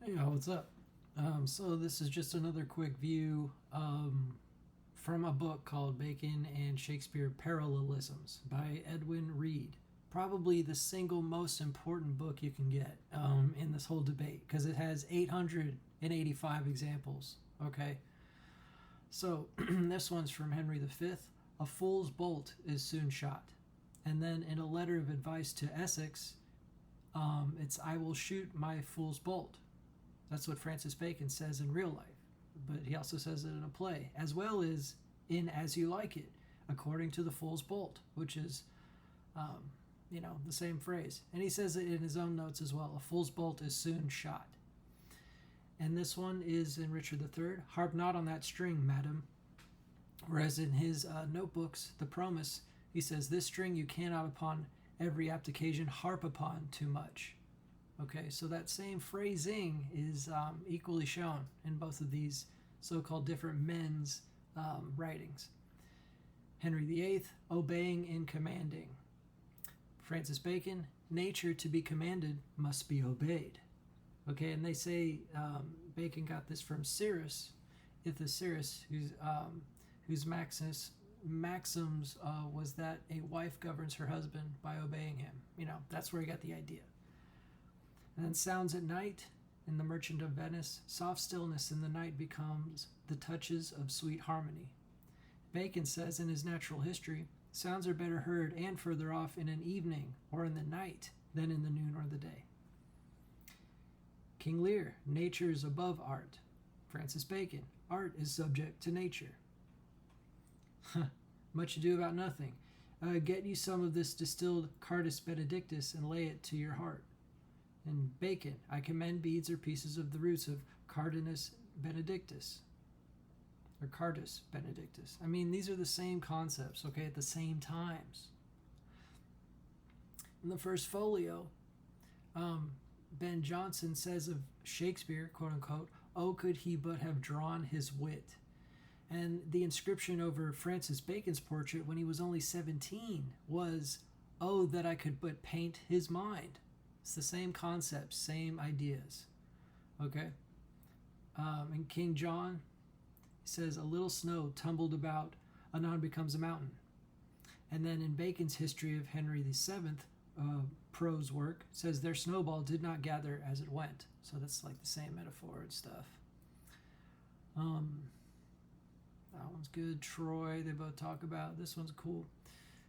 Hey, what's up? So this is just another quick view from a book called Bacon and Shakespeare Parallelisms by Edwin Reed. Probably the single most important book you can get in this whole debate because it has 885 examples. Okay, so this one's from Henry V. A fool's bolt is soon shot. And then in a letter of advice to Essex, it's I will shoot my fool's bolt. That's what Francis Bacon says in real life, but he also says it in a play, as well as in As You Like It, according to the Fool's Bolt, which is, the same phrase. And he says it in his own notes as well. A fool's bolt is soon shot. And this one is in Richard III. Harp not on that string, madam. Whereas in his notebooks, The Promise, he says, this string you cannot upon every apt occasion harp upon too much. Okay, so that same phrasing is equally shown in both of these so-called different men's writings. Henry VIII, obeying in commanding. Francis Bacon, nature to be commanded must be obeyed. Okay, and they say Bacon got this from Cyrus, Itha whose maxims was that a wife governs her husband by obeying him. That's where he got the idea. And then sounds at night in The Merchant of Venice, soft stillness in the night becomes the touches of sweet harmony. Bacon says in his Natural History, sounds are better heard and further off in an evening or in the night than in the noon or the day. King Lear, nature is above art. Francis Bacon, art is subject to nature. Much ado about nothing. Get you some of this distilled Cardus Benedictus and lay it to your heart. And Bacon, I commend beads or pieces of the roots of Cardinus Benedictus. Or Cardus Benedictus. I mean, these are the same concepts, okay, at the same times. In the first folio, Ben Jonson says of Shakespeare, quote unquote, oh, could he but have drawn his wit. And the inscription over Francis Bacon's portrait when he was only 17 was, oh, that I could but paint his mind. It's the same concepts, same ideas. Okay? And King John, he says, a little snow tumbled about, anon becomes a mountain. And then in Bacon's History of Henry VII, prose work, says their snowball did not gather as it went. So that's like the same metaphor and stuff. That one's good. Troy, they both talk about. This one's cool.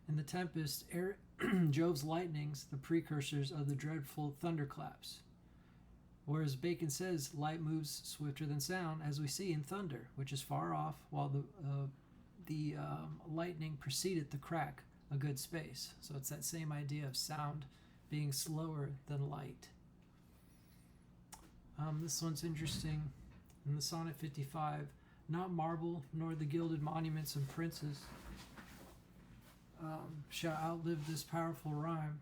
In The Tempest, Jove's lightnings, the precursors of the dreadful thunderclaps. Whereas Bacon says light moves swifter than sound, as we see in thunder, which is far off, while the lightning preceded the crack a good space. So it's that same idea of sound being slower than light. This one's interesting. In the Sonnet 55, not marble nor the gilded monuments of princes shall outlive this powerful rhyme.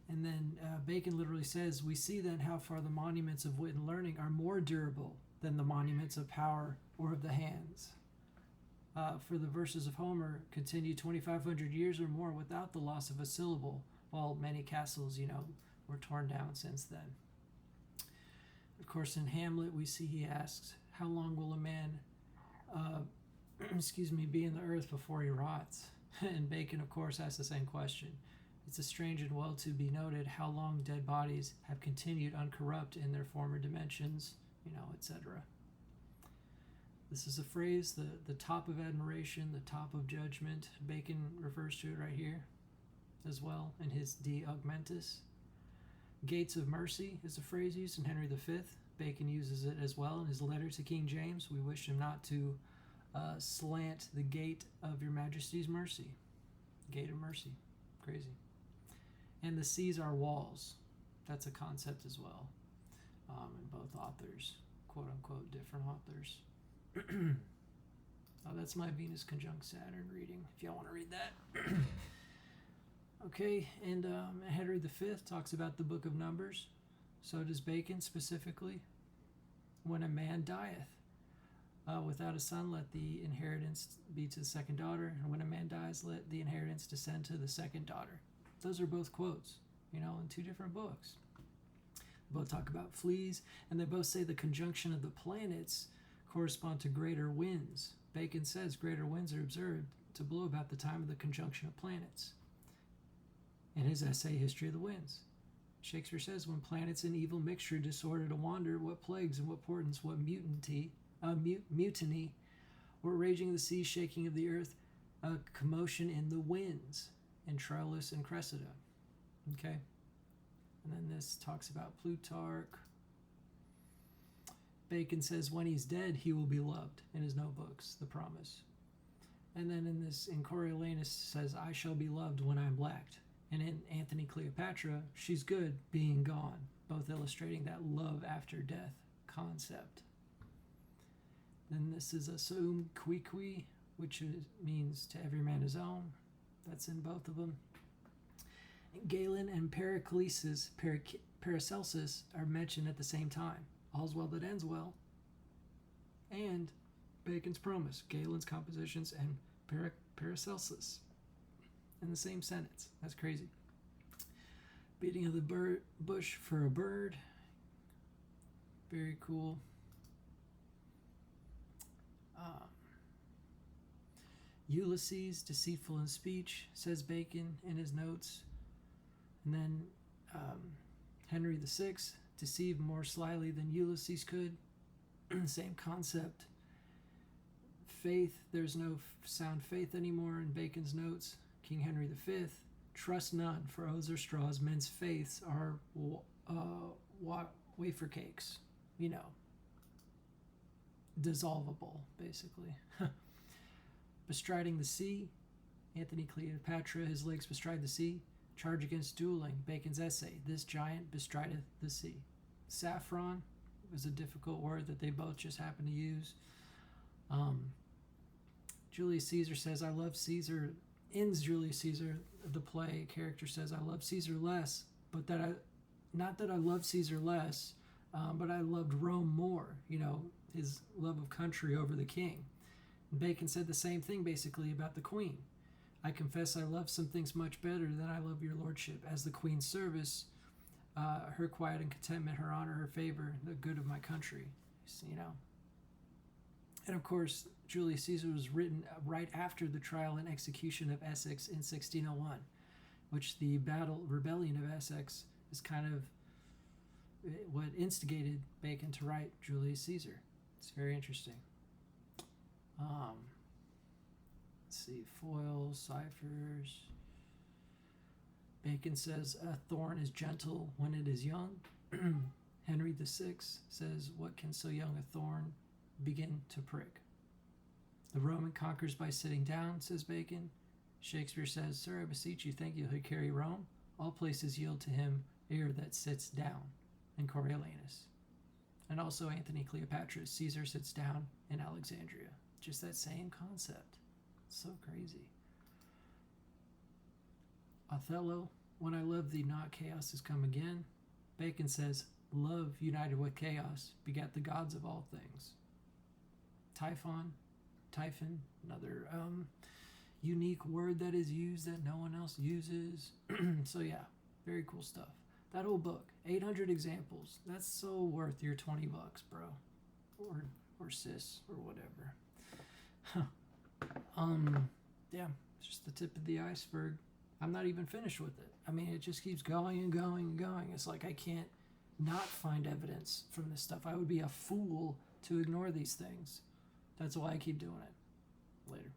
And then Bacon literally says, we see then how far the monuments of wit and learning are more durable than the monuments of power or of the hands. For the verses of Homer continue 2,500 years or more without the loss of a syllable, while many castles, were torn down since then. Of course, in Hamlet, we see he asks, how long will a man be in the earth before he rots? And Bacon, of course, asks the same question. It's a strange and well to be noted how long dead bodies have continued uncorrupt in their former dimensions, etc. This is a phrase, the top of admiration, the top of judgment. Bacon refers to it right here as well in his De Augmentis. Gates of mercy is a phrase used in Henry V. Bacon uses it as well in his letter to King James. We wish him not to slant the gate of your majesty's mercy. Gate of mercy. Crazy. And the seas are walls. That's a concept as well in both authors, quote unquote, different authors. That's my Venus conjunct Saturn reading, if y'all want to read that. Okay, and Henry V talks about the book of Numbers. So does Bacon specifically. When a man dieth, without a son, let the inheritance be to the second daughter. And when a man dies, let the inheritance descend to the second daughter. Those are both quotes, in two different books. both talk about fleas, and they both say the conjunction of the planets correspond to greater winds. Bacon says greater winds are observed to blow about the time of the conjunction of planets in his essay History of the Winds. Shakespeare says, when planets in evil mixture disorder to wander, what plagues and what portents, what mutiny, what raging of the sea, shaking of the earth, a commotion in the winds, in Troilus and Cressida. Okay? And then this talks about Plutarch. Bacon says, when he's dead, he will be loved, in his notebooks, the promise. And then in Coriolanus says, I shall be loved when I'm blacked. And in Antony Cleopatra, she's good being gone, both illustrating that love after death concept. Then this is a sum quiqui, which means to every man his own. That's in both of them. And Galen and Paracelsus are mentioned at the same time. All's well that ends well. And Bacon's promise, Galen's compositions, and Paracelsus in the same sentence. That's crazy. Beating of the bush for a bird. Very cool. Ulysses, deceitful in speech, says Bacon in his notes. And then Henry VI, deceived more slyly than Ulysses could. Same concept. Faith, there's no sound faith anymore in Bacon's notes. King Henry V, trust none, for oaths are straws, men's faiths are wafer cakes, dissolvable, basically. Bestriding the sea, Antony Cleopatra, his legs bestride the sea. Charge against dueling, Bacon's essay, this giant bestrideth the sea. Saffron was a difficult word that they both just happened to use. Julius Caesar says, I love Caesar. Ends Julius Caesar, the play, character says, I love Caesar less, but not that I love Caesar less, but I loved Rome more, his love of country over the king. And Bacon said the same thing basically about the queen. I confess I love some things much better than I love your lordship, as the queen's service, her quiet and contentment, her honor, her favor, the good of my country, And of course, Julius Caesar was written right after the trial and execution of Essex in 1601, which the rebellion of Essex is kind of what instigated Bacon to write Julius Caesar. It's very interesting. Let's see, foils, ciphers. Bacon says a thorn is gentle when it is young. Henry VI says, what can so young a thorn begin to prick? The Roman conquers by sitting down, says Bacon. Shakespeare says, sir, I beseech you, think you he'll carry Rome? All places yield to him ere that sits down, in Coriolanus. And also Antony Cleopatra, Caesar sits down in Alexandria. Just that same concept. So crazy. Othello, when I love thee not, chaos has come again. Bacon says, love united with chaos begat the gods of all things. Typhon, another unique word that is used that no one else uses. So yeah, very cool stuff. That whole book, 800 examples. That's so worth your $20, bro, or sis, or whatever. Yeah, it's just the tip of the iceberg. I'm not even finished with it. I mean, it just keeps going and going and going. It's like I can't not find evidence from this stuff. I would be a fool to ignore these things. That's why I keep doing it. Later.